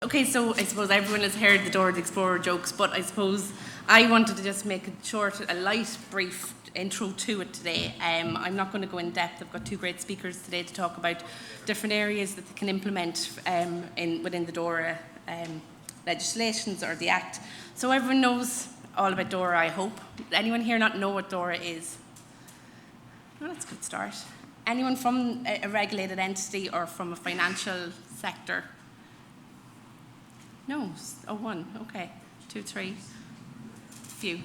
Okay, so I suppose everyone has heard the Dora the Explorer jokes, but I suppose I wanted to just make a light, brief intro to it today. I'm not going to go in depth. I've got two great speakers today to talk about different areas that they can implement within the DORA legislations or the Act. So everyone knows all about DORA, I hope. Anyone here not know what DORA is? Well, that's a good start. Anyone from a regulated entity or from a financial sector? No? Oh, one. Okay. 2, 3. Few.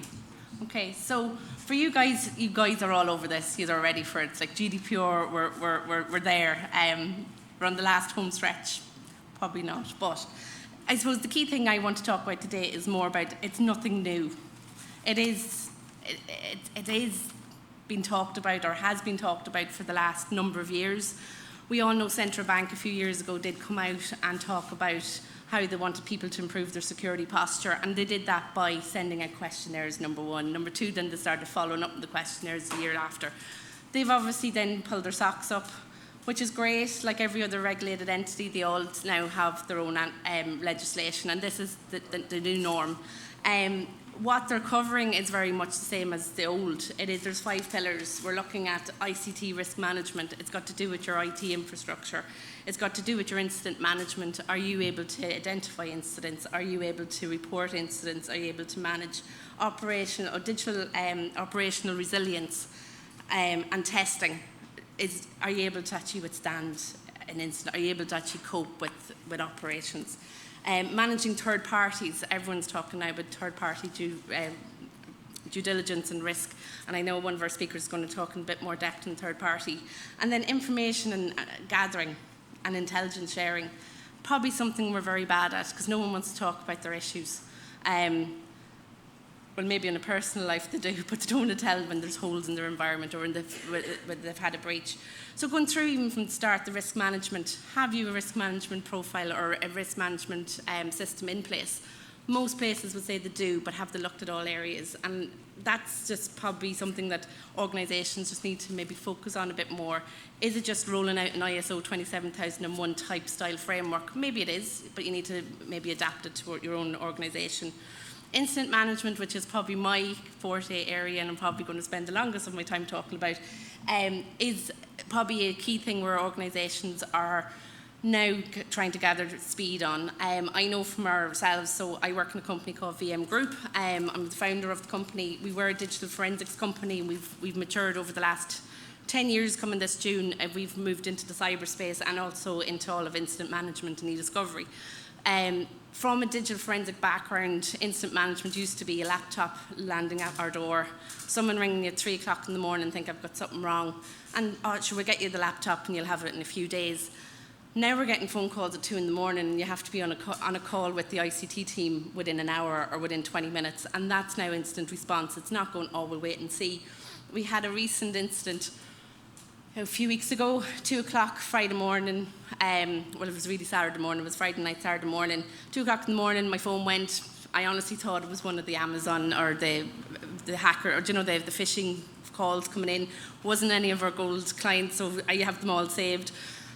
Okay, so for you guys are all over this. You are ready for it. It's like GDPR, we're there. We're on the last home stretch. Probably not. But I suppose the key thing I want to talk about today is more about it's nothing new. It is been talked about or has been talked about for the last number of years. We all know Central Bank a few years ago did come out and talk about how they wanted people to improve their security posture, and they did that by sending out questionnaires, number one. Number two, then they started following up with the questionnaires the year after. They've obviously then pulled their socks up, which is great. Like every other regulated entity, they all now have their own legislation, and this is the new norm. What they're covering is very much the same as the old. There's 5 pillars. We're looking at ICT risk management. It's got to do with your IT infrastructure. It's got to do with your incident management. Are you able to identify incidents? Are you able to report incidents? Are you able to manage operational or digital operational resilience and testing? Are you able to actually withstand an incident? Are you able to actually cope with operations? Managing third parties, everyone's talking now about third-party due diligence and risk, and I know one of our speakers is going to talk in a bit more depth on third party. And then information and gathering and intelligence sharing, probably something we're very bad at because no one wants to talk about their issues. Well, maybe in a personal life they do, but they don't want to tell when there's holes in their environment or when they've had a breach. So going through even from the start, the risk management, have you a risk management profile or a risk management system in place? Most places would say they do, but have they looked at all areas? And that's just probably something that organisations just need to maybe focus on a bit more. Is it just rolling out an ISO 27001 type style framework? Maybe it is, but you need to maybe adapt it to your own organisation. Incident management, which is probably my forte area and I'm probably going to spend the longest of my time talking about, is probably a key thing where organisations are now trying to gather speed on. I know from ourselves, so I work in a company called VM Group. I'm the founder of the company. We were a digital forensics company, and we've matured over the last 10 years coming this June. We've moved into the cyberspace and also into all of incident management and e-discovery. From a digital forensic background, incident management used to be a laptop landing at our door, someone ringing you at 3 o'clock in the morning and think I've got something wrong, and sure, we'll get you the laptop and you'll have it in a few days. Now we're getting phone calls at 2 in the morning and you have to be on a call with the ICT team within an hour or within 20 minutes, and that's now instant response. It's not going, oh, we'll wait and see. We had a recent incident a few weeks ago, 2 o'clock Friday morning. Well, it was really Saturday morning. It was Friday night, Saturday morning. 2 o'clock in the morning, my phone went. I honestly thought it was one of the Amazon or the hacker, or the phishing calls coming in. It wasn't any of our gold clients, so I have them all saved.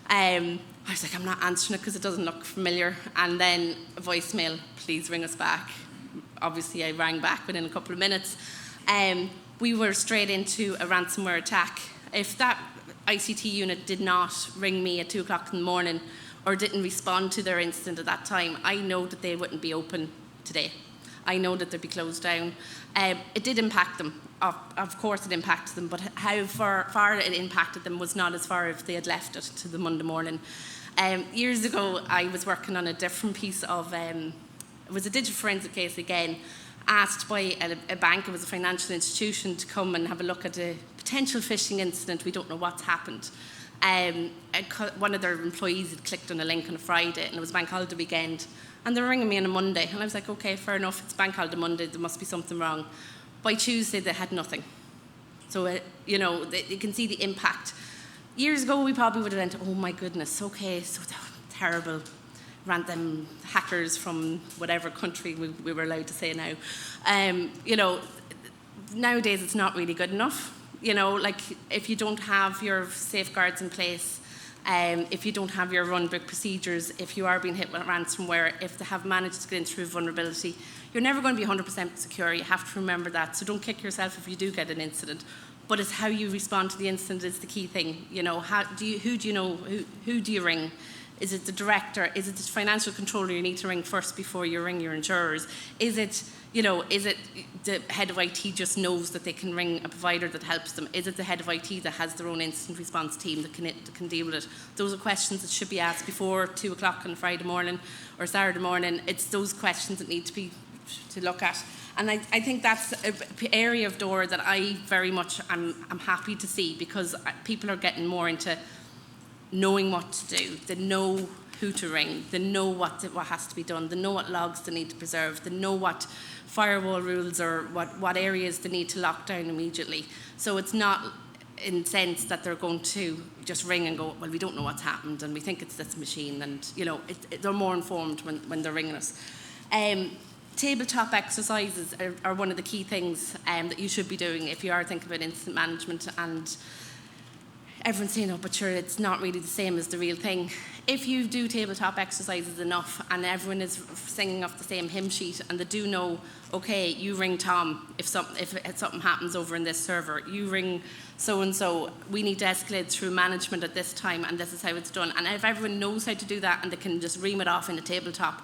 I was like, I'm not answering it because it doesn't look familiar. And then a voicemail, please ring us back. Obviously, I rang back within a couple of minutes. We were straight into a ransomware attack. If that ICT unit did not ring me at 2 o'clock in the morning or didn't respond to their incident at that time, I know that they wouldn't be open today. I know that they'd be closed down. It did impact them. Of course it impacted them, but how far it impacted them was not as far if they had left it to the Monday morning. Years ago, I was working on a different piece of, it was a digital forensic case again, asked by a bank, it was a financial institution, to come and have a look at a potential phishing incident. We don't know what's happened. One of their employees had clicked on a link on a Friday and it was bank holiday weekend, and they were ringing me on a Monday, and I was like, okay, fair enough, it's bank holiday Monday, there must be something wrong. By Tuesday they had nothing. So you can see the impact. Years ago we probably would have went, oh my goodness, okay, so terrible, random hackers from whatever country we were allowed to say now. Nowadays it's not really good enough. Like if you don't have your safeguards in place, if you don't have your runbook procedures, if you are being hit with ransomware, if they have managed to get in through vulnerability, you're never going to be 100% secure. You have to remember that. So don't kick yourself if you do get an incident. But it's how you respond to the incident is the key thing. You know, who do you know? Who do you ring? Is it the director? Is it the financial controller you need to ring first before you ring your insurers? Is it, you know, is it the head of IT just knows that they can ring a provider that helps them? Is it the head of IT that has their own incident response team that can deal with it? Those are questions that should be asked before 2 o'clock on Friday morning or Saturday morning. It's those questions that need to look at. And I think that's an area of DORA that I very much am happy to see, because people are getting more into knowing what to do. They know who to ring. They know what has to be done. They know what logs they need to preserve. They know what firewall rules or what areas they need to lock down immediately. So it's not in the sense that they're going to just ring and go, well, we don't know what's happened and we think it's this machine. And, you know, they're more informed when they're ringing us. Tabletop exercises are one of the key things that you should be doing if you are thinking about incident management. And everyone's saying, oh, but sure, it's not really the same as the real thing. If you do tabletop exercises enough and everyone is singing off the same hymn sheet and they do know, okay, you ring Tom if something happens over in this server, you ring so-and-so, we need to escalate through management at this time and this is how it's done. And if everyone knows how to do that and they can just ream it off in a tabletop,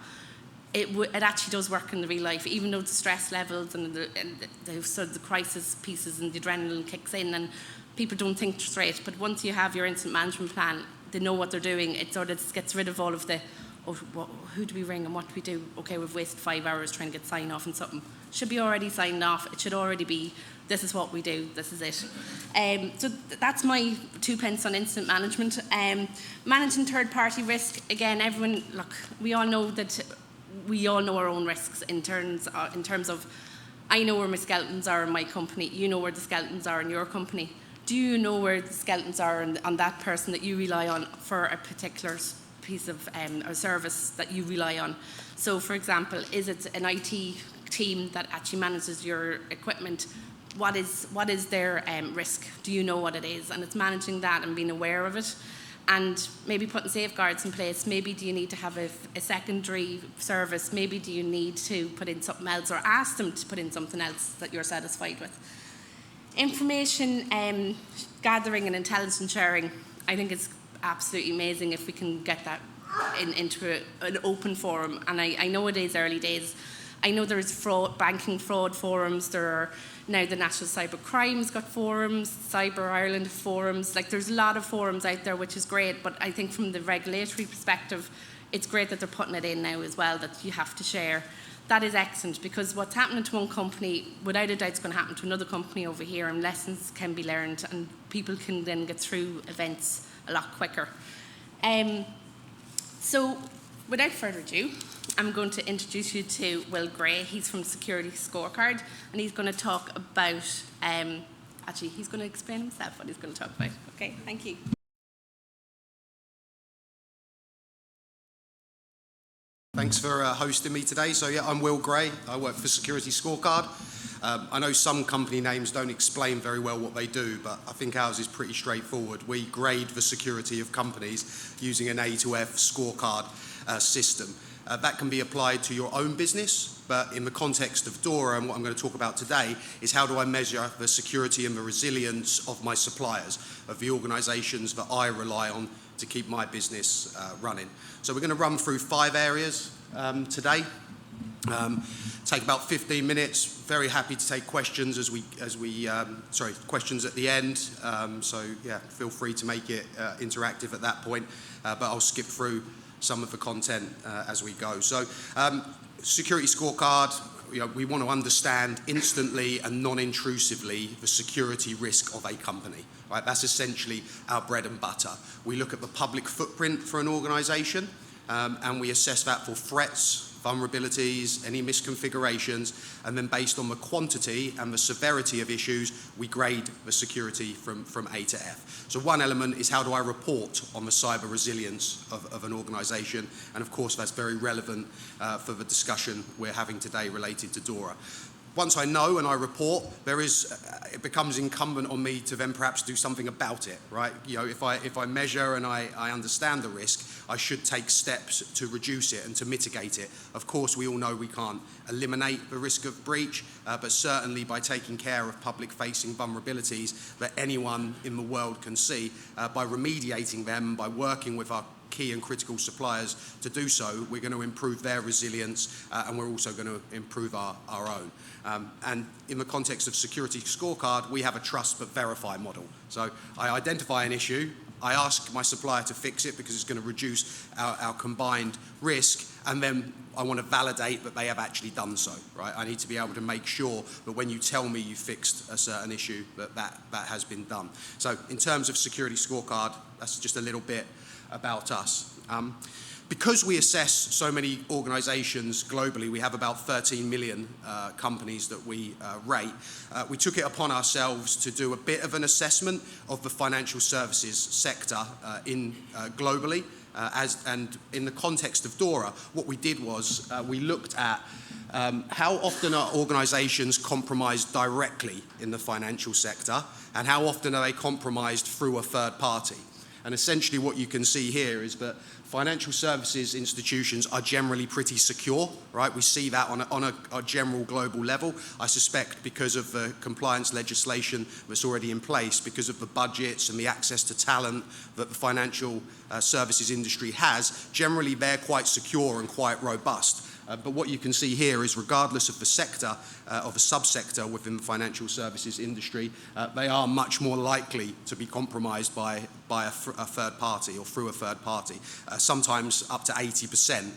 it actually does work in the real life, even though the stress levels and the crisis pieces and the adrenaline kicks in and people don't think straight. But once you have your incident management plan, they know what they're doing. It sort of gets rid of all of the, who do we ring and what do we do? Okay, we've wasted 5 hours trying to get sign off and something. Should be already signed off. It should already be, this is what we do, this is it. So that's my 2 pence on incident management. Managing third-party risk, again, everyone, look, we all know our own risks in terms of, I know where my skeletons are in my company, you know where the skeletons are in your company. Do you know where the skeletons are on that person that you rely on for a particular piece of a service that you rely on? So, for example, is it an IT team that actually manages your equipment? What is their risk? Do you know what it is? And it's managing that and being aware of it. And maybe putting safeguards in place. Maybe do you need to have a secondary service? Maybe do you need to put in something else or ask them to put in something else that you're satisfied with? Information gathering and intelligence sharing, I think it's absolutely amazing if we can get that into an open forum. And I know it is early days. I know there's banking fraud forums. There are now the National Cyber Crime's got forums, Cyber Ireland forums. Like, there's a lot of forums out there, which is great. But I think from the regulatory perspective, it's great that they're putting it in now as well, that you have to share. That is excellent, because what's happening to one company, without a doubt, is going to happen to another company over here, and lessons can be learned, and people can then get through events a lot quicker. So, without further ado, I'm going to introduce you to Will Gray. He's from Security Scorecard, and he's going to talk about, actually, he's going to explain himself what he's going to talk about. Okay, thank you. Thanks for hosting me today. So yeah, I'm Will Gray. I work for Security Scorecard. I know some company names don't explain very well what they do, but I think ours is pretty straightforward. We grade the security of companies using an A to F scorecard system. That can be applied to your own business, but in the context of DORA, and what I'm going to talk about today, is how do I measure the security and the resilience of my suppliers, of the organisations that I rely on to keep my business running. So we're going to run through 5 areas today. Take about 15 minutes. Very happy to take questions questions at the end. So yeah, feel free to make it interactive at that point. But I'll skip through some of the content as we go. So Security Scorecard, we want to understand instantly and non-intrusively the security risk of a company. Right? That's essentially our bread and butter. We look at the public footprint for an organisation and we assess that for threats, vulnerabilities, any misconfigurations, and then based on the quantity and the severity of issues, we grade the security from A to F. So one element is how do I report on the cyber resilience of an organisation, and of course that's very relevant for the discussion we're having today related to DORA. once I know and I report, it becomes incumbent on me to then perhaps do something about it, right? If I measure and I understand the risk, I should take steps to reduce it and to mitigate it. Of course, we all know we can't eliminate the risk of breach, but certainly by taking care of public-facing vulnerabilities that anyone in the world can see, by remediating them, by working with our key and critical suppliers to do so, we're going to improve their resilience, and we're also going to improve our own. And in the context of security scorecard, we have a trust but verify model. So I identify an issue, I ask my supplier to fix it because it's going to reduce our combined risk, and then I want to validate that they have actually done so, right? I need to be able to make sure that when you tell me you fixed a certain issue, that has been done. So in terms of security scorecard, that's just a little bit about us. Because we assess so many organizations globally, we have about 13 million companies that we rate, we took it upon ourselves to do a bit of an assessment of the financial services sector globally. And in the context of DORA, what we did was we looked at how often are organizations compromised directly in the financial sector, and how often are they compromised through a third party. And essentially what you can see here is that financial services institutions are generally pretty secure, right? We see that on a general global level. I suspect because of the compliance legislation that's already in place, because of the budgets and the access to talent that the financial services industry has, generally they're quite secure and quite robust. But what you can see here is regardless of the sector, of a subsector within the financial services industry, they are much more likely to be compromised by a third party or through a third party, sometimes up to 80%.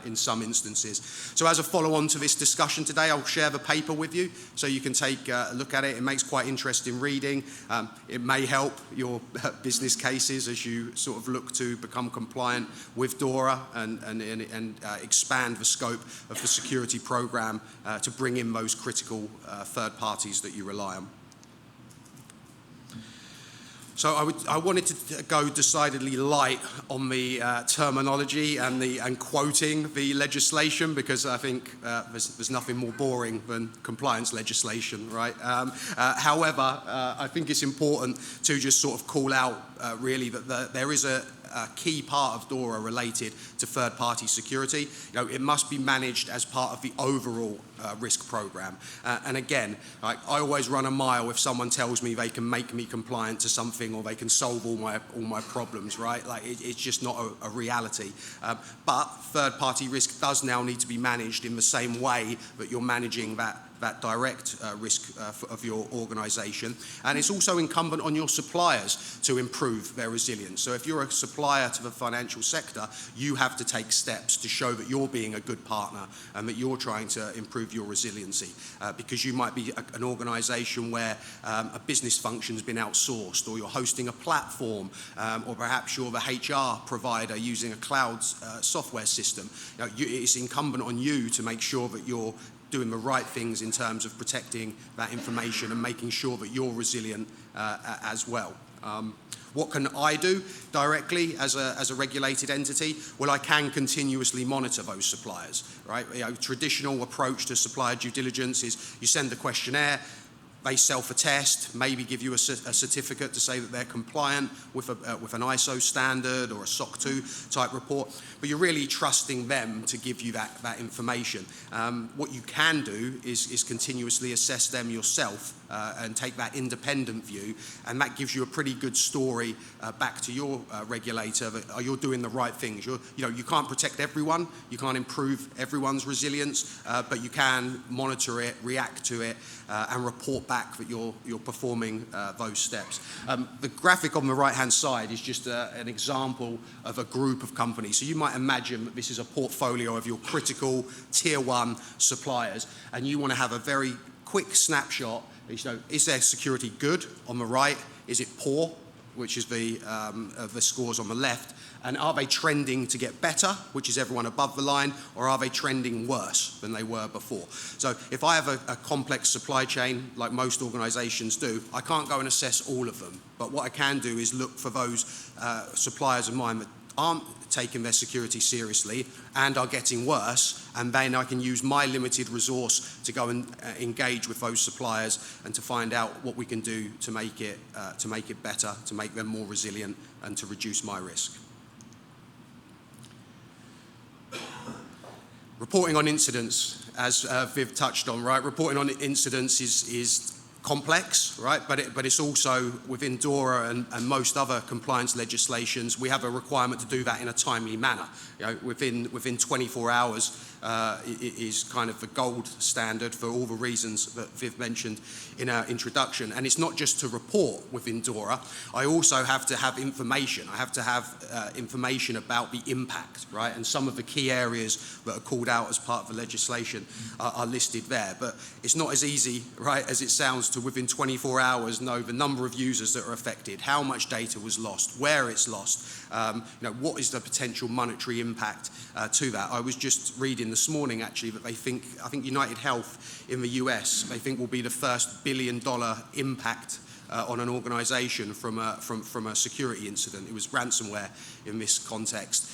In some instances. So as a follow-on to this discussion today, I'll share the paper with you so you can take a look at it. It makes quite interesting reading. It may help your business cases as you sort of look to become compliant with DORA and expand the scope of the security program to bring in those critical third parties that you rely on. So I wanted to go decidedly light on the terminology and quoting the legislation, because I think there's nothing more boring than compliance legislation, right? However, I think it's important to just sort of call out really that there is a key part of DORA related to third-party security. It must be managed as part of the overall risk program. And again, I always run a mile if someone tells me they can make me compliant to something or they can solve all my problems, right? Like it's just not a reality. But third-party risk does now need to be managed in the same way that you're managing that direct risk of your organization. And it's also incumbent on your suppliers to improve their resilience. So if you're a supplier to the financial sector, you have to take steps to show that you're being a good partner and that you're trying to improve your resiliency. Because you might be an organization where a business function's been outsourced, or you're hosting a platform, or perhaps you're the HR provider using a cloud software system. It's incumbent on you to make sure that you're doing the right things in terms of protecting that information and making sure that you're resilient as well. What can I do directly as a regulated entity? Well, I can continuously monitor those suppliers, right? Traditional approach to supplier due diligence is you send the questionnaire, they self-attest, maybe give you a certificate to say that they're compliant with an ISO standard or a SOC 2 type report, but you're really trusting them to give you that information. What you can do is continuously assess them yourself and take that independent view, and that gives you a pretty good story back to your regulator that you're doing the right things. You can't protect everyone, you can't improve everyone's resilience, but you can monitor it, react to it, and report back that you're performing those steps. The graphic on the right-hand side is just an example of a group of companies. So you might imagine that this is a portfolio of your critical tier 1 suppliers, and you want to have a very quick snapshot. Is their security good on the right? Is it poor, which is the scores on the left? And are they trending to get better, which is everyone above the line, or are they trending worse than they were before? So if I have a complex supply chain, like most organizations do, I can't go and assess all of them. But what I can do is look for those suppliers of mine that aren't taking their security seriously and are getting worse, and then I can use my limited resource to go and engage with those suppliers and to find out what we can do to make it better, to make them more resilient, and to reduce my risk. Reporting on incidents, as Viv touched on, right? Reporting on incidents is complex, right? But it's also within DORA and most other compliance legislations, we have a requirement to do that in a timely manner. You know, within 24 hours is kind of the gold standard for all the reasons that Viv mentioned in our introduction. And it's not just to report within DORA. I also have to have information. I have to have information about the impact, right? And some of the key areas that are called out as part of the legislation are listed there. But it's not as easy, right, as it sounds to within 24 hours know the number of users that are affected, how much data was lost, where it's lost, you know, what is the potential monetary impact to that. I was just reading this morning actually that I think United Health in the US, they think will be the first $1 billion impact on an organisation from a security incident. It was ransomware in this context.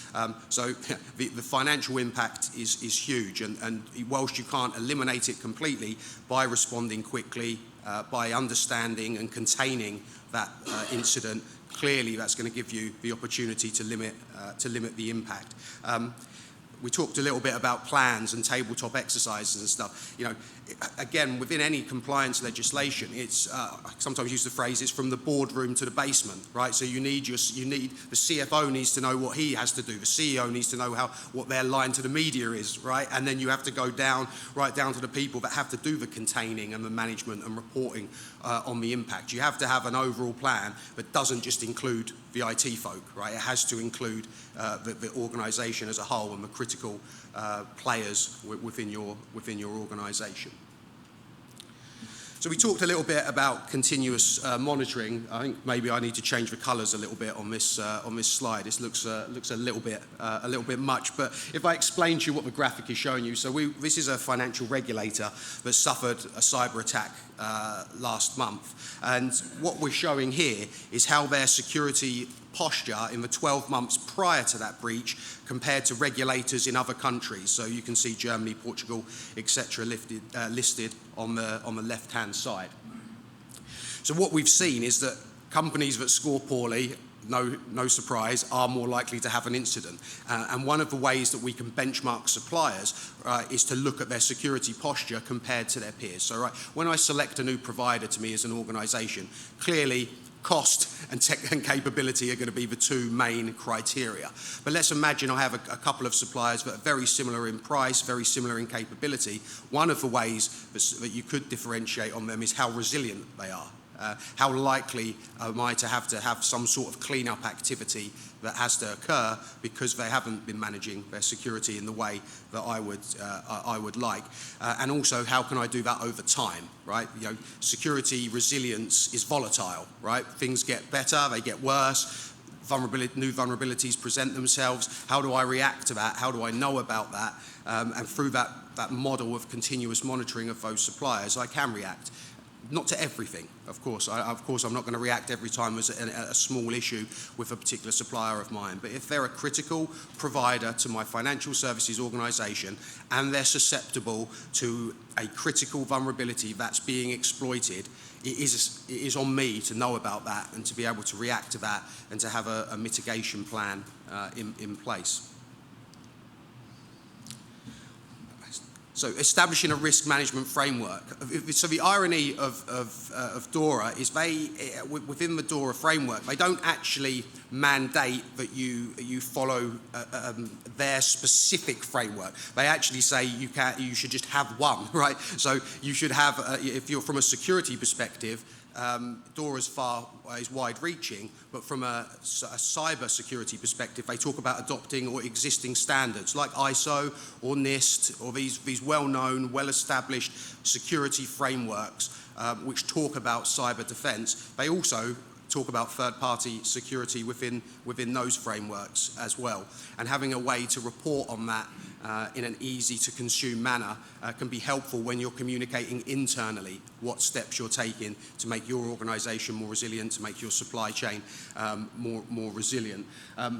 So the financial impact is huge, and whilst you can't eliminate it completely by responding quickly, by understanding and containing that incident, clearly that's going to give you the opportunity to limit the impact. We talked a little bit about plans and tabletop exercises and stuff. You know, again, within any compliance legislation, it's I sometimes use the phrase, it's from the boardroom to the basement, right? So the CFO needs to know what he has to do. The CEO needs to know what their line to the media is, right? And then you have to go right down to the people that have to do the containing and the management and reporting on the impact. You have to have an overall plan that doesn't just include the IT folk, right? It has to include the organisation as a whole and the critical players within your organisation. So we talked a little bit about continuous monitoring. I think maybe I need to change the colours a little bit on this slide. This looks a little bit much. But if I explain to you what the graphic is showing you, so this is a financial regulator that suffered a cyber attack last month, and what we're showing here is how their security posture in the 12 months prior to that breach compared to regulators in other countries. So you can see Germany, Portugal, etc. listed on the left-hand side. So what we've seen is that companies that score poorly, no surprise, are more likely to have an incident. And one of the ways that we can benchmark suppliers is to look at their security posture compared to their peers. So when I select a new provider to me as an organisation, clearly cost and tech and capability are going to be the two main criteria. But let's imagine I have a couple of suppliers that are very similar in price, very similar in capability. One of the ways that you could differentiate on them is how resilient they are. How likely am I to have some sort of clean-up activity that has to occur because they haven't been managing their security in the way that I would like, and also how can I do that over time, right? You know, security resilience is volatile, right? Things get better, they get worse. New vulnerabilities present themselves. How do I react to that? How do I know about that? And through that model of continuous monitoring of those suppliers, I can react. Not to everything, of course. I'm not going to react every time there's a small issue with a particular supplier of mine. But if they're a critical provider to my financial services organisation and they're susceptible to a critical vulnerability that's being exploited, it is on me to know about that and to be able to react to that and to have a mitigation plan in place. So establishing a risk management framework. So the irony of DORA is within the DORA framework, they don't actually mandate that you follow their specific framework. They actually say you should just have one, right? So you should have, if you're from a security perspective, DORA is wide-reaching, but from a cyber security perspective, they talk about adopting or existing standards like ISO or NIST or these well-known, well-established security frameworks which talk about cyber defence. They also talk about third-party security within those frameworks as well. And having a way to report on that in an easy-to-consume manner can be helpful when you're communicating internally what steps you're taking to make your organisation more resilient, to make your supply chain more resilient.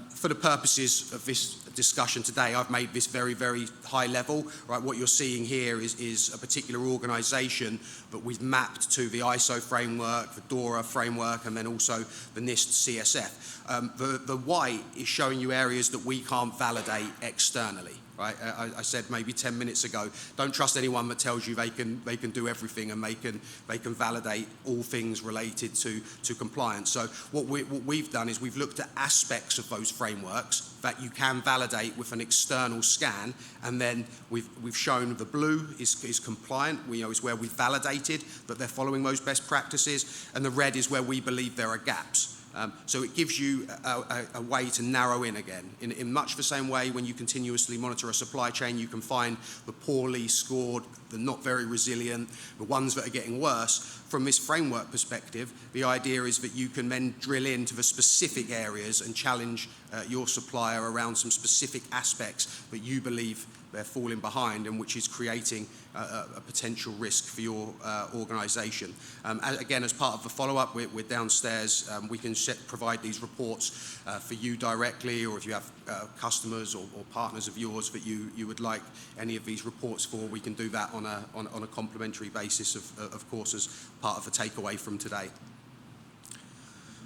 For the purposes of this discussion today, I've made this very, very high level. Right, what you're seeing here is a particular organisation, but we've mapped to the ISO framework, the DORA framework, and then also the NIST CSF. The white is showing you areas that we can't validate externally. Right? I said maybe 10 minutes ago, don't trust anyone that tells you they can do everything and they can validate all things related to compliance. So what we've done is we've looked at aspects of those frameworks that you can validate with an external scan, and then we've shown the blue is compliant, is where we've validated that they're following those best practices, and the red is where we believe there are gaps. So it gives you a way to narrow in again. In much the same way, when you continuously monitor a supply chain, you can find the poorly scored, the not very resilient, the ones that are getting worse. From this framework perspective, the idea is that you can then drill into the specific areas and challenge your supplier around some specific aspects that you believe they're falling behind and which is creating a potential risk for your organisation. Again, as part of the follow-up, we're downstairs. We can provide these reports for you directly, or if you have customers or partners of yours that you would like any of these reports for, we can do that on a complimentary basis, of course, as part of the takeaway from today.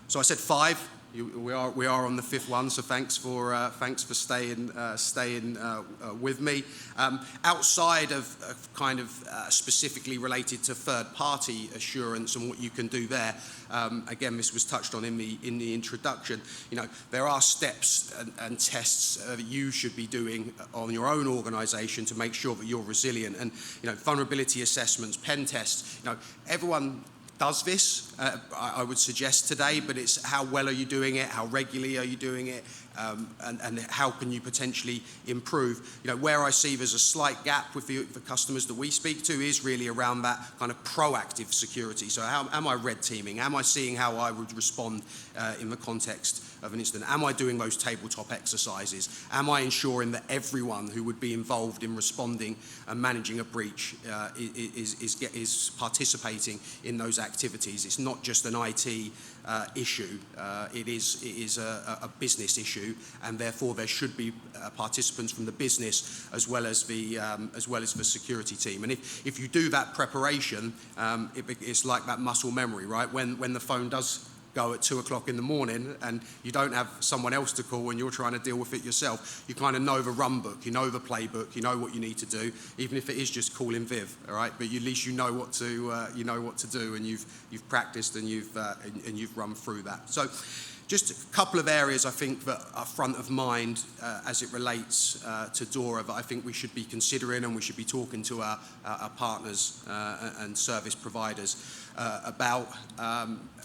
So I said 5. We are on the 5th one, so thanks for staying with me. Outside of kind of specifically related to third-party assurance and what you can do there, again, this was touched on in the introduction. There are steps and tests that you should be doing on your own organisation to make sure that you're resilient. And vulnerability assessments, pen tests. Everyone does this, I would suggest today, but it's how well are you doing it, how regularly are you doing it, and how can you potentially improve. Where I see there's a slight gap with the customers that we speak to is really around that kind of proactive security. So how am I red teaming? Am I seeing how I would respond in the context of an incident? Am I doing those tabletop exercises? Am I ensuring that everyone who would be involved in responding and managing a breach is participating in those activities? It's not just an IT issue. It is a business issue, and therefore there should be participants from the business as well as the security team. And if you do that preparation, it's like that muscle memory, right? When the phone does go at 2 o'clock in the morning and you don't have someone else to call and you're trying to deal with it yourself, you kind of know the run book, you know the playbook, you know what you need to do, even if it is just calling Viv, all right? But at least you know what to do, and you've practiced and you've run through that. So just a couple of areas I think that are front of mind as it relates to DORA that I think we should be considering, and we should be talking to our partners and service providers about.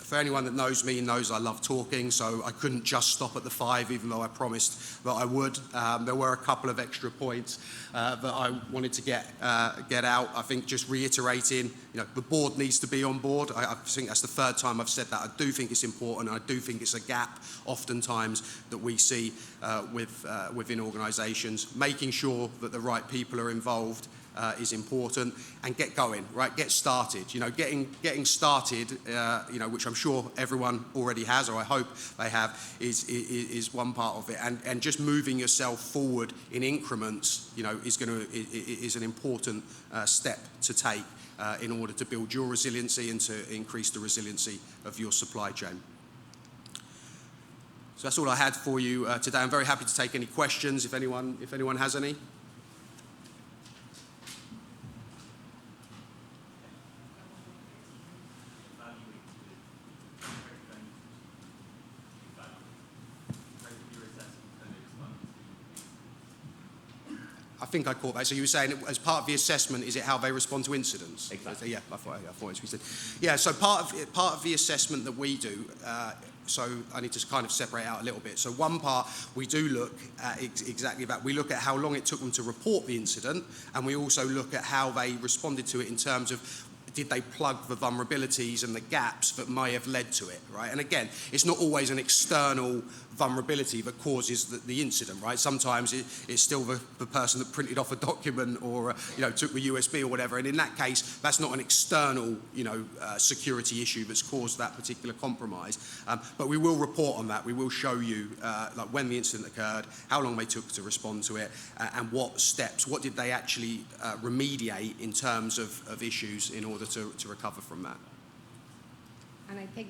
For anyone that knows me knows I love talking, so I couldn't just stop at the 5, even though I promised that I would. There were a couple of extra points that I wanted to get out. I think just reiterating, the board needs to be on board. I think that's the 3rd time I've said that. I do think it's important, and I do think it's a gap oftentimes that we see within organisations. Making sure that the right people are involved is important, and get going, right? Get started. Getting started, which I'm sure everyone already has, or I hope they have, is one part of it. And just moving yourself forward in increments, is an important step to take in order to build your resiliency and to increase the resiliency of your supply chain. So that's all I had for you today. I'm very happy to take any questions if anyone has any. I think I caught that. So you were saying, as part of the assessment, is it how they respond to incidents? Exactly. Yeah, I thought it was what you said. Yeah, so part of the assessment that we do, so I need to kind of separate out a little bit. So one part, we do look at exactly that. We look at how long it took them to report the incident, and we also look at how they responded to it in terms of did they plug the vulnerabilities and the gaps that may have led to it, right? And again, it's not always an external vulnerability that causes the incident, right? Sometimes it's still the person that printed off a document or took the USB or whatever, and in that case, that's not an external security issue that's caused that particular compromise. But we will report on that. We will show you like when the incident occurred, how long they took to respond to it, and what steps, what did they actually remediate in terms of issues in order to recover from that. And I think,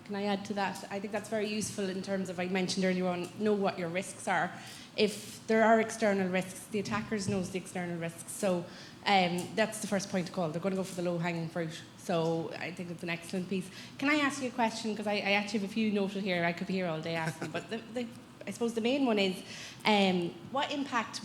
can I add to that? I think that's very useful in terms of, I mentioned earlier on, know what your risks are. If there are external risks, the attackers knows the external risks. So that's the first point to call. They're going to go for the low-hanging fruit. So I think it's an excellent piece. Can I ask you a question? Because I actually have a few noted here. I could be here all day asking. But I suppose the main one is, what impact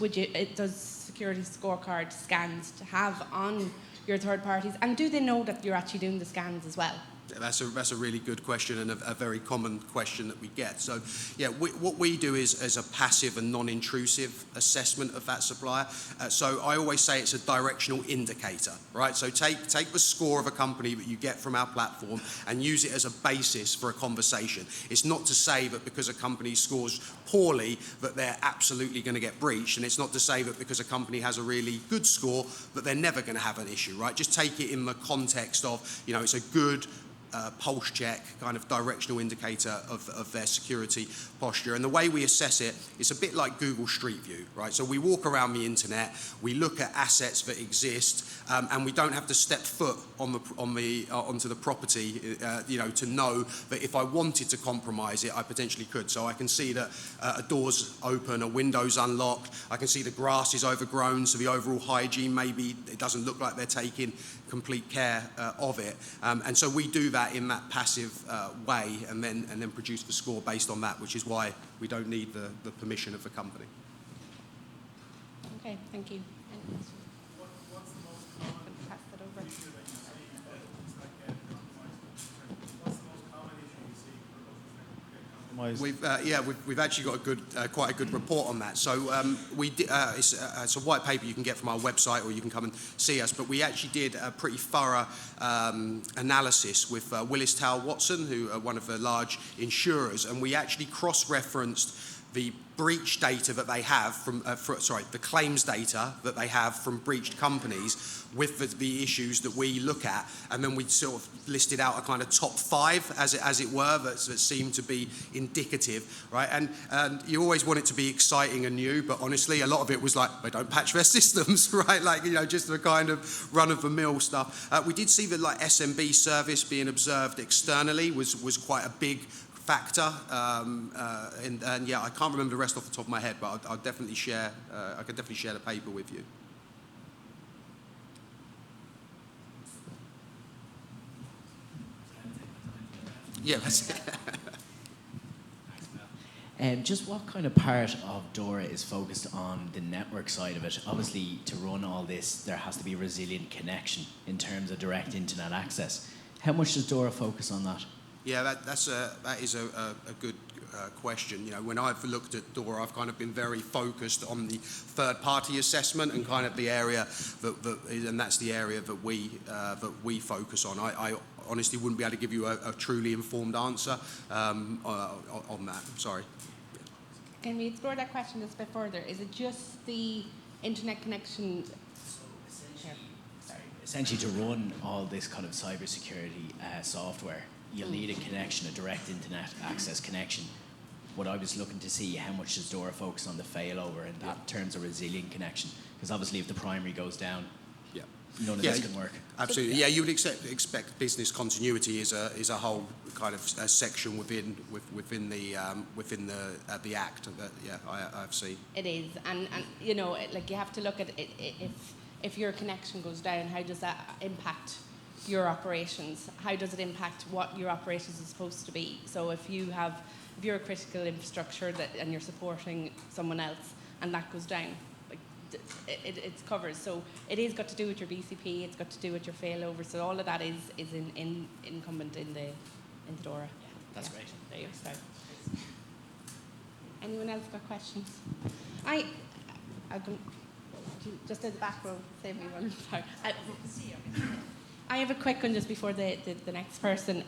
does security scorecard scans to have on your third parties? And do they know that you're actually doing the scans as well? That's a really good question and a very common question that we get. So, yeah, what we do is a passive and non-intrusive assessment of that supplier. So I always say it's a directional indicator, right? So take the score of a company that you get from our platform and use it as a basis for a conversation. It's not to say that because a company scores poorly that they're absolutely going to get breached, and it's not to say that because a company has a really good score that they're never going to have an issue, right? Just take it in the context of, it's a good pulse check, kind of directional indicator of their security posture. And the way we assess it, it's a bit like Google Street View, right? So we walk around the internet, we look at assets that exist, and we don't have to step foot onto the property, to know that if I wanted to compromise it, I potentially could. So I can see that a door's open, a window's unlocked, I can see the grass is overgrown, so the overall hygiene, maybe it doesn't look like they're taking complete care of it. And so we do that in that passive way and then produce the score based on that, which is why we don't need the permission of the company. Okay, thank you. What's the most common Pass that over. issue that you see that looks like getting compromised? What's the most common issue you see for looking to get compromised? We've actually got quite a good report on that. So it's a white paper you can get from our website, or you can come and see us. But we actually did a pretty thorough analysis with Willis Towers Watson, who are one of the large insurers, and we actually cross-referenced the breach data that they have the claims data that they have from breached companies with the issues that we look at, and then we sort of listed out a kind of top 5, as it were, that seem to be indicative, right? And you always want it to be exciting and new, but honestly, a lot of it was like, they don't patch their systems, right? Like, just the kind of run-of-the-mill stuff. We did see that, like, SMB service being observed externally was quite a big factor, and yeah, I can't remember the rest off the top of my head, but I'll definitely share. I could definitely share the paper with you. Yeah, that's it. Just what kind of part of DORA is focused on the network side of it? Obviously, to run all this, there has to be a resilient connection in terms of direct internet access. How much does DORA focus on that? Yeah, that is a good question. When I've looked at DORA, I've kind of been very focused on the third-party assessment and kind of the area and that's the area that we focus on. I honestly wouldn't be able to give you a truly informed answer on that. Sorry. Can we explore that question just a bit further? Is it just the internet connection? Essentially, to run all this kind of cybersecurity software, you'll need a connection, a direct internet access connection. What I was looking to see, how much does DORA focus on the failover in that terms of resilient connection? Because obviously, if the primary goes down, none of this can work. Absolutely. Yeah, you would expect business continuity is a whole kind of a section within the Act that I've seen. It is, and like you have to look at it. If your connection goes down, how does that impact your operations? How does it impact what your operations is supposed to be? So if you're a critical infrastructure and you're supporting someone else and that goes down, it's covered. So it is got to do with your BCP, it's got to do with your failover. So all of that is incumbent in the DORA. Yeah, that's great. There you go. Anyone else got questions? I'll go just in the back row. Save me one. Sorry. I have a quick one just before the next person.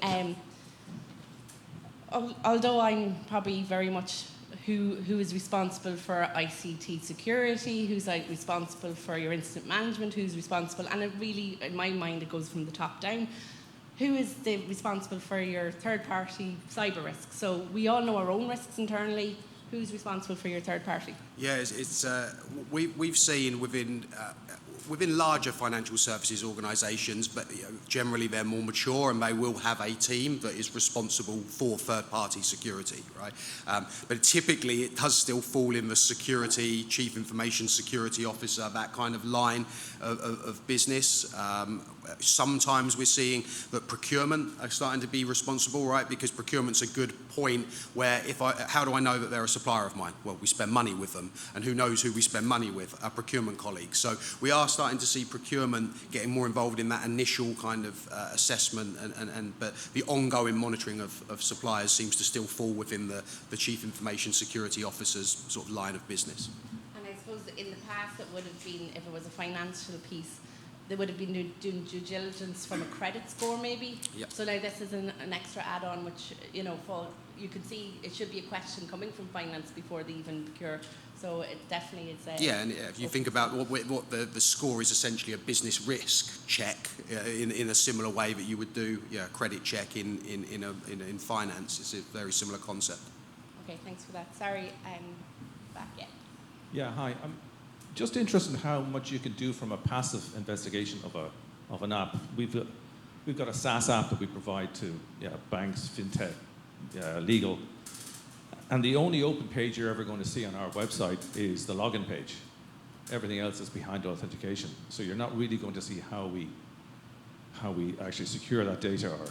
Although I'm probably very much who is responsible for ICT security, who's responsible for your incident management, who's responsible, and it really, in my mind, it goes from the top down. Who is responsible for your third-party cyber risks? So we all know our own risks internally. Who's responsible for your third party? Yeah, we've seen within larger financial services organisations, but generally they're more mature and they will have a team that is responsible for third-party security, right? But typically it does still fall in the security, chief information security officer, that kind of line of business. Sometimes we're seeing that procurement are starting to be responsible, right? Because procurement's a good point where how do I know that they're a supplier of mine? Well, we spend money with them, and who knows who we spend money with? Our procurement colleagues. So we are starting to see procurement getting more involved in that initial kind of assessment, but the ongoing monitoring of suppliers seems to still fall within the chief information security officer's sort of line of business. And I suppose in the past it would have been, if it was a financial piece, they would have been doing due diligence from a credit score maybe. Yep. So now this is an extra add-on which, you can see it should be a question coming from finance before they even procure. So it definitely is. And if you think about what the score is, essentially a business risk check in a similar way that you would do a credit check in finance. It's a very similar concept. Okay, thanks for that. Sorry, I'm back yet. Yeah, hi. I'm just interested in how much you can do from a passive investigation of an app. We've got a SaaS app that we provide to banks, fintech, legal. And the only open page you're ever going to see on our website is the login page. Everything else is behind authentication. So you're not really going to see how we actually secure that data or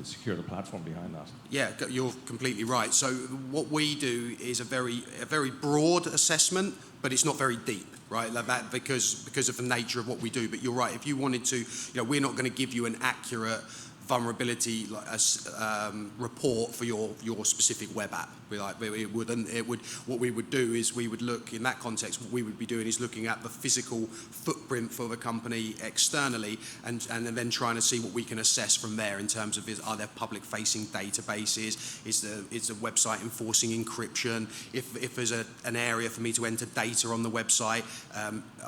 secure the platform behind that. Yeah, you're completely right. So what we do is a very broad assessment, but it's not very deep, right? Like that because of the nature of what we do. But you're right. If you wanted to, we're not going to give you an accurate vulnerability report for your specific web app. What we would do is we would look in that context. What we would be doing is looking at the physical footprint for the company externally, and then trying to see what we can assess from there in terms of are there public-facing databases? Is the website enforcing encryption? If there's an area for me to enter data on the website,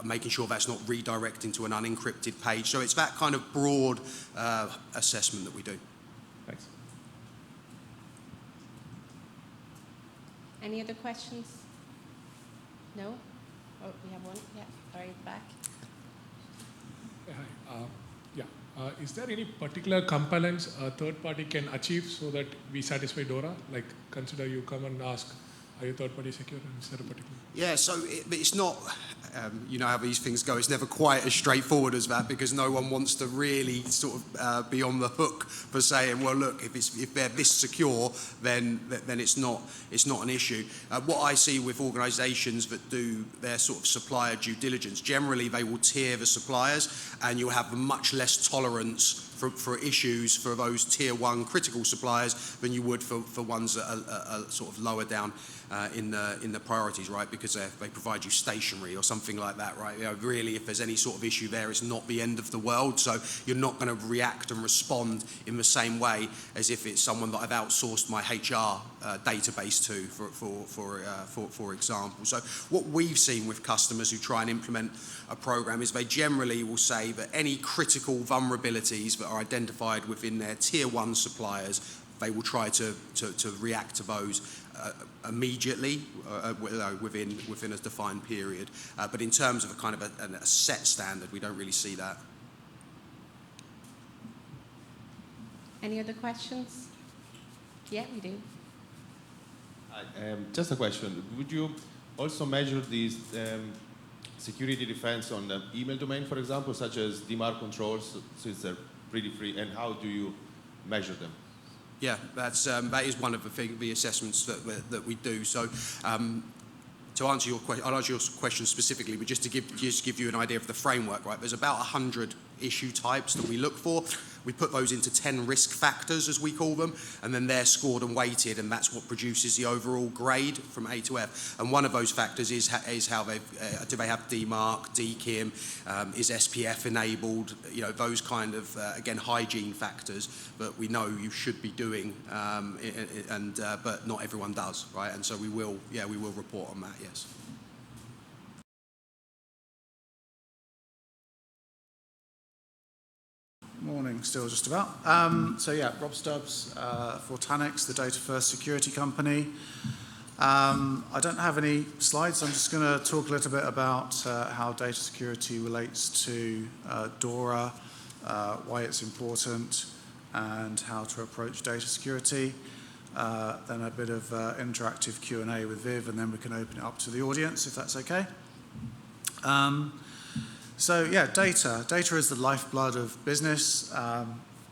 making sure that's not redirecting to an unencrypted page. So it's that kind of broad assessment that we do. Thanks. Any other questions? No? Oh, we have one. Yeah, sorry, back. Hi. Is there any particular compliance a third party can achieve so that we satisfy DORA? Like, consider you come and ask, are you third party secure? And is there a particular? Yeah, so it's not, you know how these things go, it's never quite as straightforward as that, because no one wants to really sort of be on the hook for saying, well, look, if they're this secure, then it's not an issue. What I see with organisations that do their sort of supplier due diligence, generally they will tier the suppliers, and you'll have much less tolerance for issues for those tier one critical suppliers than you would for ones that are sort of lower down in the priorities, right? Because they provide you stationery or something like that, right? Really, if there's any sort of issue there, it's not the end of the world. So you're not going to react and respond in the same way as if it's someone that I've outsourced my HR database to, for example. So what we've seen with customers who try and implement a program is they generally will say that any critical vulnerabilities that are identified within their tier one suppliers, they will try to react to those immediately within a defined period. But in terms of a set standard, we don't really see that. Any other questions? Yeah, we do. Just a question. Would you also measure these security defense on the email domain, for example, such as DMARC controls, since they're pretty free, and how do you measure them? Yeah, that is one of the assessments that we do. So, to answer your question, I'll answer your question specifically, but just to give you an idea of the framework, right? There's about 100 issue types that we look for. we put those into 10 risk factors, as we call them, and then they're scored and weighted, and that's what produces the overall grade from A to F. And one of those factors is how do they have DMARC, DKIM, is SPF enabled, those kind of, again, hygiene factors that we know you should be doing, but not everyone does, right? And so we will report on that, yes. Morning, still just about. Rob Stubbs, Fortanix, the data first security company. I don't have any slides. I'm just going to talk a little bit about how data security relates to DORA, why it's important, and how to approach data security. Then a bit of interactive Q&A with Viv, and then we can open it up to the audience, if that's okay. Data. Data is the lifeblood of business.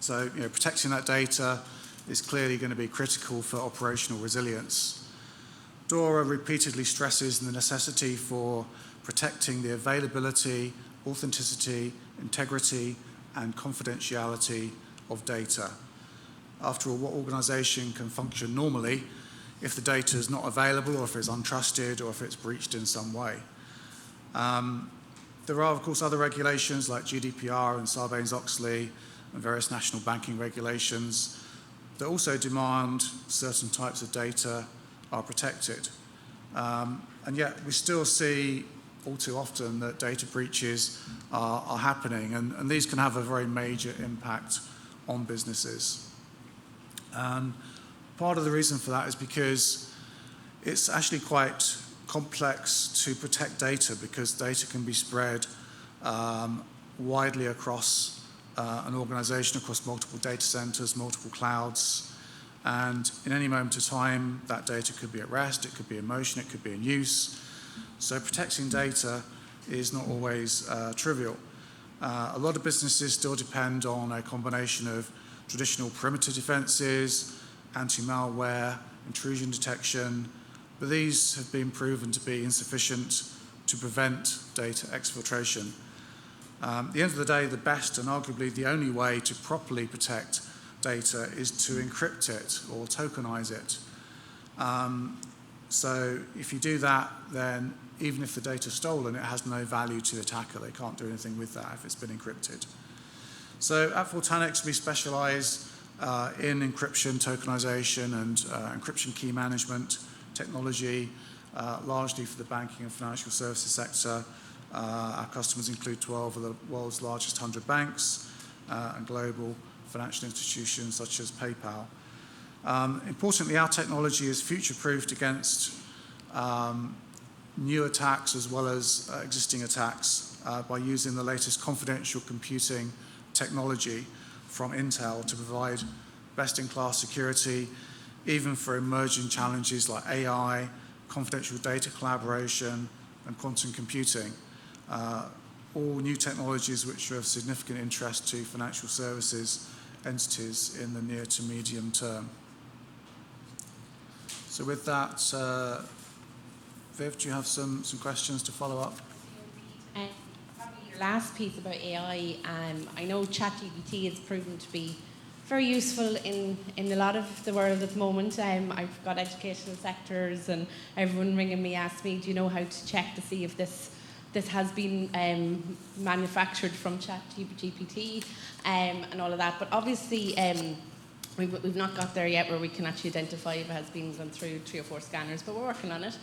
Protecting that data is clearly going to be critical for operational resilience. DORA repeatedly stresses the necessity for protecting the availability, authenticity, integrity, and confidentiality of data. After all, what organization can function normally if the data is not available, or if it's untrusted, or if it's breached in some way? There are, of course, other regulations like GDPR and Sarbanes-Oxley and various national banking regulations that also demand certain types of data are protected. And yet we still see all too often that data breaches are happening, and these can have a very major impact on businesses. And part of the reason for that is because it's actually quite complex to protect data, because data can be spread widely across an organization, across multiple data centers, multiple clouds, and in any moment of time that data could be at rest, it could be in motion, it could be in use. So protecting data is not always trivial. A lot of businesses still depend on a combination of traditional perimeter defenses, anti-malware, intrusion detection, but these have been proven to be insufficient to prevent data exfiltration. At the end of the day, the best and arguably the only way to properly protect data is to encrypt it or tokenize it. So if you do that, then even if the data is stolen, it has no value to the attacker. They can't do anything with that if it's been encrypted. So at Fortanix, we specialize in encryption, tokenization, and encryption key management technology, largely for the banking and financial services sector. Our customers include 12 of the world's largest 100 banks and global financial institutions such as PayPal. Importantly, our technology is future-proofed against new attacks as well as existing attacks by using the latest confidential computing technology from Intel to provide best-in-class security, even for emerging challenges like AI, confidential data collaboration, and quantum computing. All new technologies which are of significant interest to financial services entities in the near to medium term. So with that, Viv, do you have some questions to follow up? Probably your last piece about AI, I know ChatGPT has proven to be very useful in a lot of the world at the moment. I've got educational sectors and everyone ringing me asks me, do you know how to check to see if this has been manufactured from ChatGPT and all of that. But obviously we've not got there yet where we can actually identify if it has been gone through 3 or 4 scanners, but we're working on it.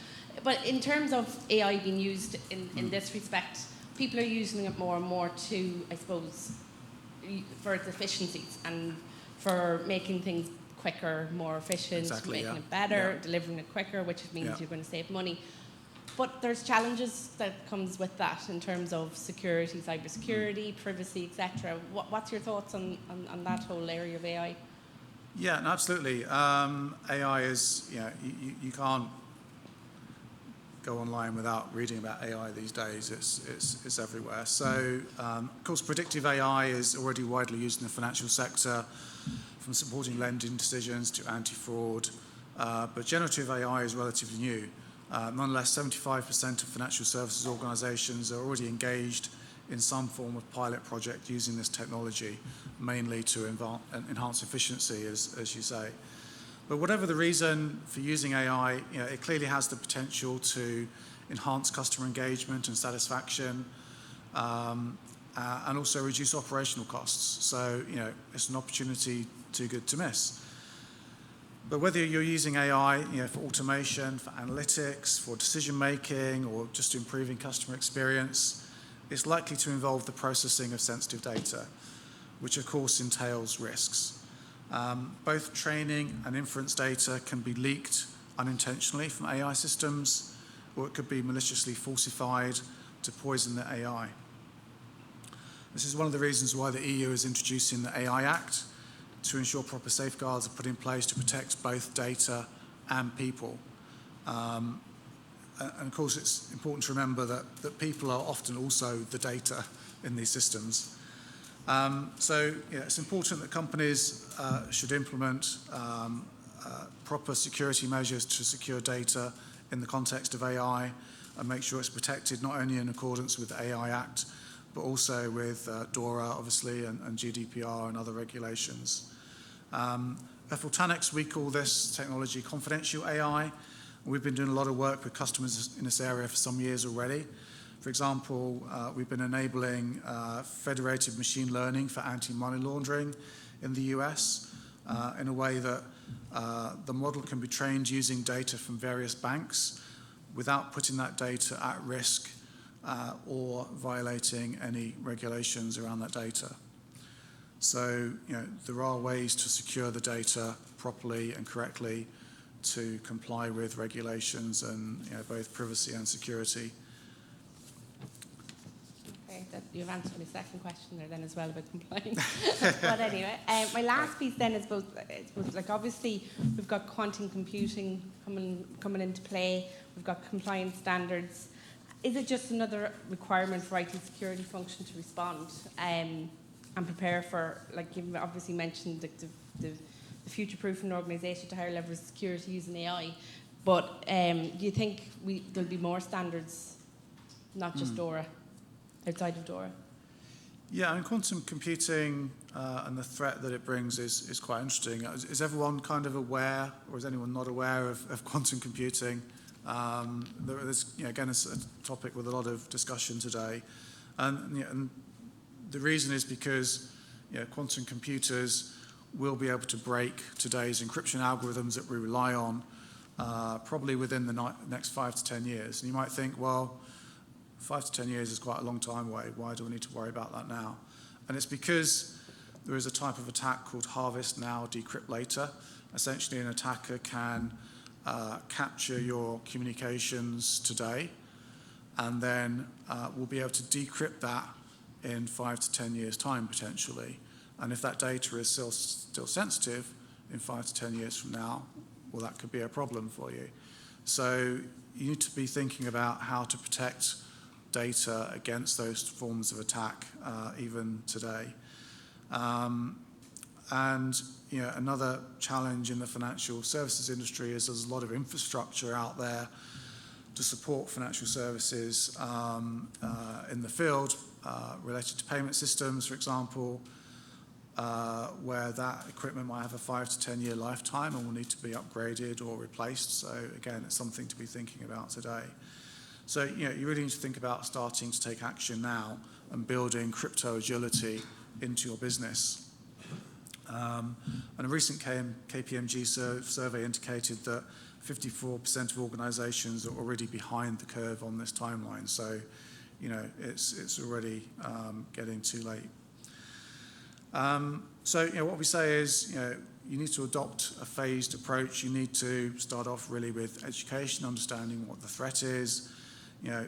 But in terms of AI being used in this respect, people are using it more and more to, I suppose, for its efficiencies and for making things quicker, more efficient, exactly, making it better, delivering it quicker, which means you're going to save money. But there's challenges that comes with that in terms of security, cybersecurity, privacy, etc. What's your thoughts on that whole area of AI? Yeah, no, absolutely. AI is, you can't go online without reading about AI these days. It's everywhere. So, of course, predictive AI is already widely used in the financial sector, from supporting lending decisions to anti-fraud. But generative AI is relatively new. Nonetheless, 75% of financial services organizations are already engaged in some form of pilot project using this technology, mainly to enhance efficiency, as you say. But whatever the reason for using AI, it clearly has the potential to enhance customer engagement and satisfaction, and also reduce operational costs. So, it's an opportunity too good to miss. But whether you're using AI, for automation, for analytics, for decision making, or just improving customer experience, it's likely to involve the processing of sensitive data, which of course entails risks. Both training and inference data can be leaked unintentionally from AI systems, or it could be maliciously falsified to poison the AI. This is one of the reasons why the EU is introducing the AI Act, to ensure proper safeguards are put in place to protect both data and people. And of course, it's important to remember that people are often also the data in these systems. So it's important that companies should implement proper security measures to secure data in the context of AI, and make sure it's protected not only in accordance with the AI Act, but also with DORA, obviously, and GDPR and other regulations. At Fortanix, we call this technology confidential AI. We've been doing a lot of work with customers in this area for some years already. For example, we've been enabling federated machine learning for anti-money laundering in the US in a way that the model can be trained using data from various banks without putting that data at risk or violating any regulations around that data. So, there are ways to secure the data properly and correctly to comply with regulations and both privacy and security. Okay, you've answered my second question there then as well about complying. But anyway, my last piece then is both like obviously we've got quantum computing coming into play. We've got compliance standards. Is it just another requirement for IT security function to respond and prepare for, like you've obviously mentioned, the future-proofing an organisation to higher levels of security using AI, but do you think there'll be more standards, not just DORA, outside of DORA? Yeah, and quantum computing and the threat that it brings is quite interesting. Is everyone kind of aware, or is anyone not aware of quantum computing? There's, again, it's a topic with a lot of discussion today, and the reason is because quantum computers will be able to break today's encryption algorithms that we rely on probably within the next 5 to 10 years. And you might think, well, 5 to 10 years is quite a long time away. Why do we need to worry about that now? And it's because there is a type of attack called harvest now, decrypt later. Essentially, an attacker can capture your communications today, and then we'll be able to decrypt that in 5 to 10 years' time, potentially. And if that data is still sensitive in 5 to 10 years from now, well, that could be a problem for you. So you need to be thinking about how to protect data against those forms of attack, even today. And another challenge in the financial services industry is there's a lot of infrastructure out there to support financial services in the field, related to payment systems, for example, where that equipment might have a 5 to 10 year lifetime and will need to be upgraded or replaced. So again, it's something to be thinking about today. So you really need to think about starting to take action now and building crypto agility into your business. And a recent KPMG survey indicated that 54% of organizations are already behind the curve on this timeline. So, it's already getting too late. So, what we say is, you need to adopt a phased approach. You need to start off really with education, understanding what the threat is,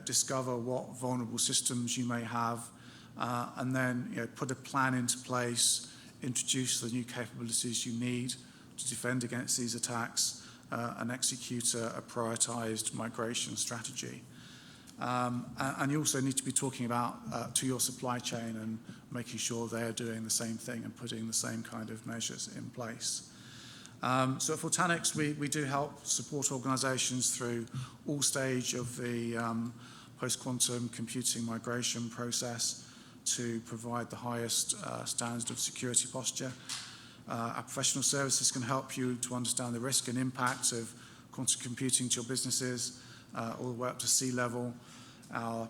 discover what vulnerable systems you may have, and then, put a plan into place, introduce the new capabilities you need to defend against these attacks, and execute a prioritized migration strategy. And you also need to be talking about to your supply chain and making sure they're doing the same thing and putting the same kind of measures in place. So at Fortanix, we do help support organizations through all stage of the post-quantum computing migration process. to provide the highest standard of security posture. Our professional services can help you to understand the risk and impact of quantum computing to your businesses, all the way up to C-level. Our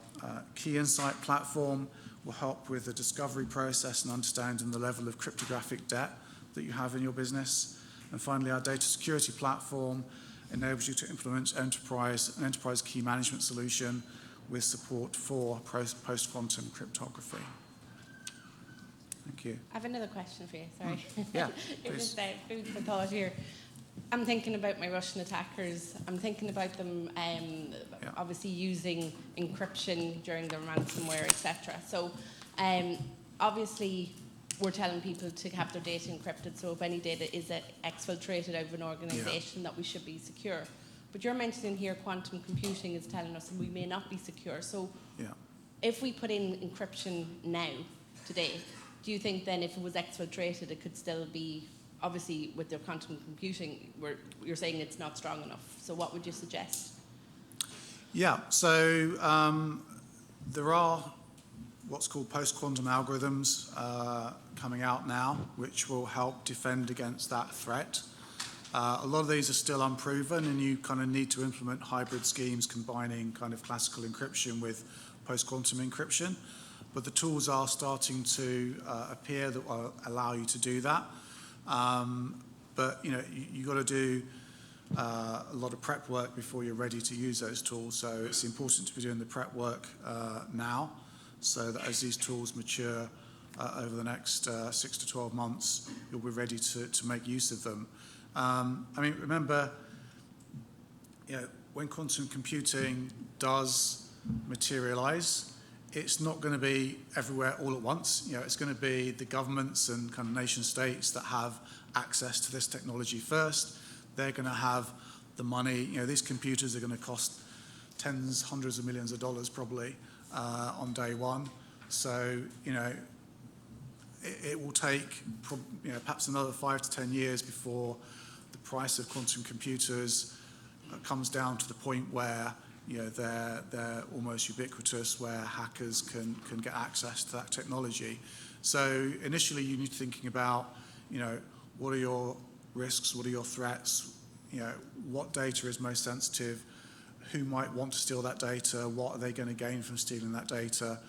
Key Insight platform will help with the discovery process and understanding the level of cryptographic debt that you have in your business. And finally, our data security platform enables you to implement an enterprise key management solution with support for post-quantum cryptography. Thank you. I have another question for you, sorry. Yeah, It please. was food for thought here. I'm thinking about my Russian attackers. I'm thinking about them obviously using encryption during the ransomware, etc. So obviously we're telling people to have their data encrypted, so if any data is exfiltrated out of an organisation that we should be secure. But you're mentioning here quantum computing is telling us we may not be secure. So if we put in encryption now, today, do you think then if it was exfiltrated it could still be, obviously with their quantum computing, you're saying it's not strong enough. So what would you suggest? Yeah, so there are what's called post-quantum algorithms coming out now, which will help defend against that threat. A lot of these are still unproven, and you kind of need to implement hybrid schemes combining kind of classical encryption with post-quantum encryption. But the tools are starting to appear that will allow you to do that. But you got to do a lot of prep work before you're ready to use those tools. So it's important to be doing the prep work now, so that as these tools mature over the next 6 to 12 months, you'll be ready to make use of them. Remember, when quantum computing does materialize, it's not going to be everywhere all at once. It's going to be the governments and kind of nation states that have access to this technology first. They're going to have the money. These computers are going to cost tens, hundreds of millions of dollars probably on day one. So, it will take perhaps another 5 to 10 years before the price of quantum computers comes down to the point where they're almost ubiquitous, where hackers can get access to that technology. So initially you need to thinking about, what are your risks, what are your threats, what data is most sensitive, who might want to steal that data, what are they going to gain from stealing that data,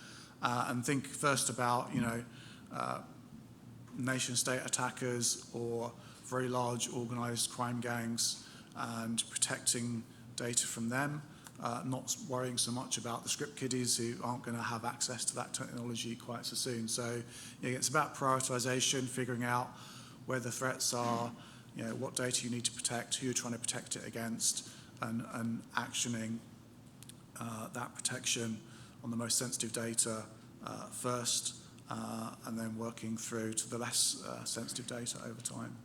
and think first about, nation-state attackers or very large organized crime gangs and protecting data from them. Not worrying so much about the script kiddies who aren't going to have access to that technology quite so soon. So it's about prioritization, figuring out where the threats are, what data you need to protect, who you're trying to protect it against, and actioning that protection on the most sensitive data first, and then working through to the less sensitive data over time.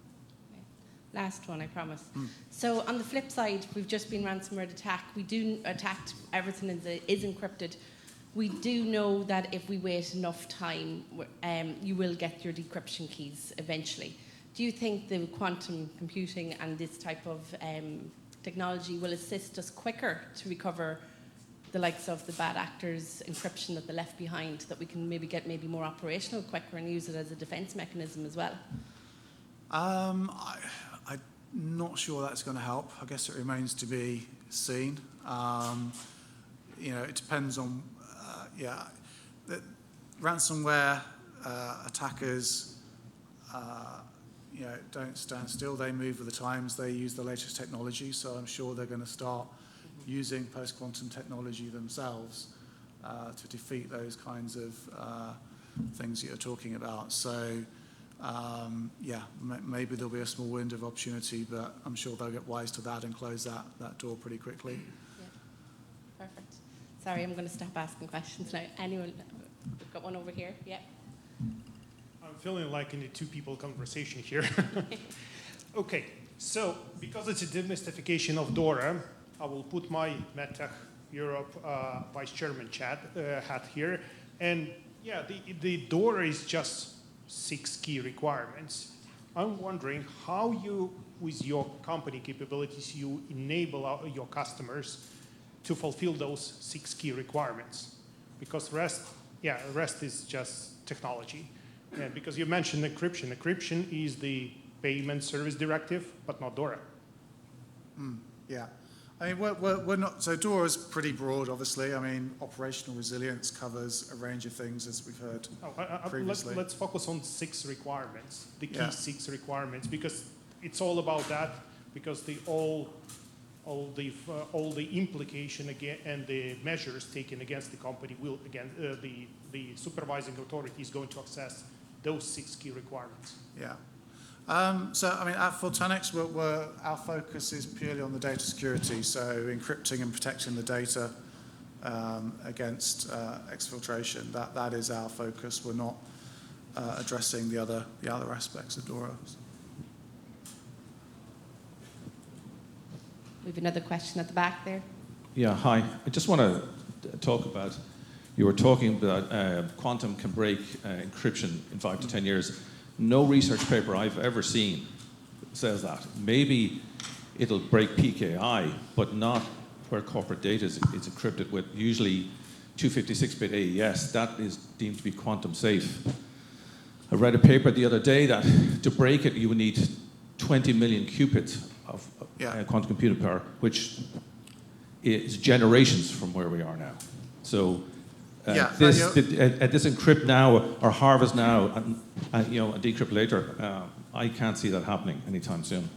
Last one, I promise. So on the flip side, we've just been ransomware attacked. We do attacked, everything is encrypted. We do know that if we wait enough time, you will get your decryption keys eventually. Do you think the quantum computing and this type of technology will assist us quicker to recover the likes of the bad actors' encryption that they left behind, that we can maybe get more operational quicker and use it as a defense mechanism as well? I'm not sure that's going to help. I guess it remains to be seen. It depends on, the ransomware attackers, don't stand still. They move with the times. They use the latest technology. So I'm sure they're going to start using post-quantum technology themselves to defeat those kinds of things that you're talking about. So. Maybe there'll be a small window of opportunity, but I'm sure they'll get wise to that and close that door pretty quickly. Yeah, perfect. Sorry, I'm going to stop asking questions now. Anyone? We've got one over here. Yeah. I'm feeling like in a two-people conversation here. Okay, so because it's a demystification of DORA, I will put my MedTech Europe Vice Chairman hat here. And the DORA is just 6 key requirements. I'm wondering how you, with your company capabilities, you enable your customers to fulfill those 6 key requirements. Because the rest Yeah, the rest is just technology. And because you mentioned encryption. Encryption is the payment service directive, but not DORA. Yeah. I mean, we're not, so DORA is pretty broad, obviously. I mean, operational resilience covers a range of things, as we've heard previously. Let's focus on 6 requirements, the key Yeah. 6 requirements, because it's all about that, because all the implication again and the measures taken against the company will, again, the supervising authority is going to access those 6 key requirements. Yeah. So, I mean, at Fortanex, our focus is purely on the data security, so encrypting and protecting the data against exfiltration. That is our focus. We're not addressing the other aspects of DORA. We have another question at the back there. Yeah, hi. I just want to talk about, you were talking about quantum can break encryption in 5 to 10 years. No research paper I've ever seen says that. Maybe it'll break PKI, but not where corporate data is encrypted with usually 256-bit AES. That is deemed to be quantum safe. I read a paper the other day that to break it, you would need 20 million qubits of quantum computing power, which is generations from where we are now. So this encrypt now or harvest now and decrypt later, I can't see that happening anytime soon.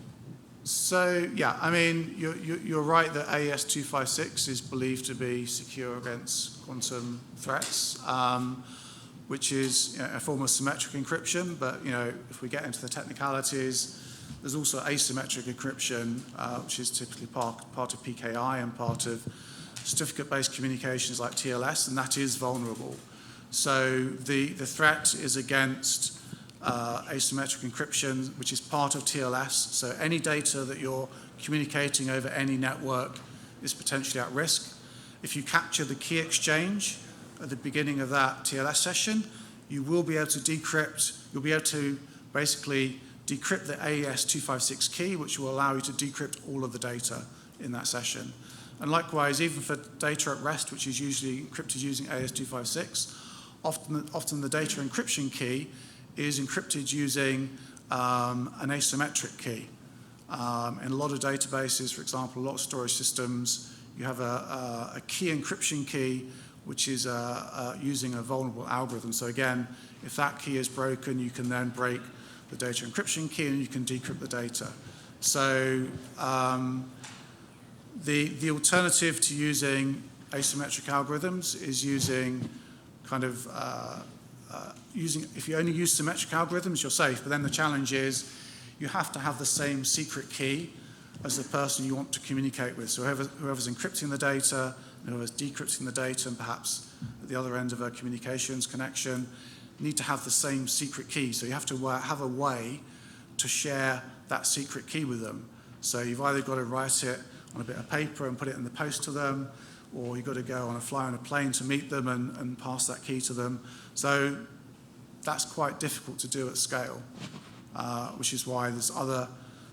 So, yeah, I mean, you're right that AES 256 is believed to be secure against quantum threats, which is a form of symmetric encryption. But, if we get into the technicalities, there's also asymmetric encryption, which is typically part of PKI and part of certificate-based communications like TLS, and that is vulnerable. So the threat is against asymmetric encryption, which is part of TLS. So any data that you're communicating over any network is potentially at risk. If you capture the key exchange at the beginning of that TLS session, you will be able to decrypt, you'll be able to basically decrypt the AES 256 key, which will allow you to decrypt all of the data in that session. And likewise, even for data at rest, which is usually encrypted using AES 256, often the data encryption key is encrypted using an asymmetric key. In a lot of databases, for example, a lot of storage systems, you have a key encryption key, which is using a vulnerable algorithm. So again, if that key is broken, you can then break the data encryption key and you can decrypt the data. So the alternative to using asymmetric algorithms is using if you only use symmetric algorithms, you're safe. But then the challenge is you have to have the same secret key as the person you want to communicate with. So whoever's encrypting the data, whoever's decrypting the data, and perhaps at the other end of a communications connection, need to have the same secret key. So you have to have a way to share that secret key with them. So you've either got to write it on a bit of paper and put it in the post to them, or you've got to go fly on a plane to meet them and pass that key to them. So that's quite difficult to do at scale, which is why there's other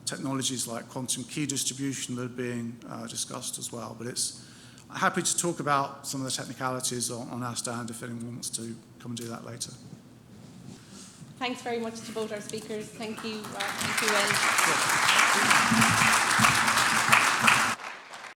technologies like quantum key distribution that are being discussed as well. But I'm happy to talk about some of the technicalities on our stand if anyone wants to come and do that later. Thanks very much to both our speakers. Thank you. Thank you, Will.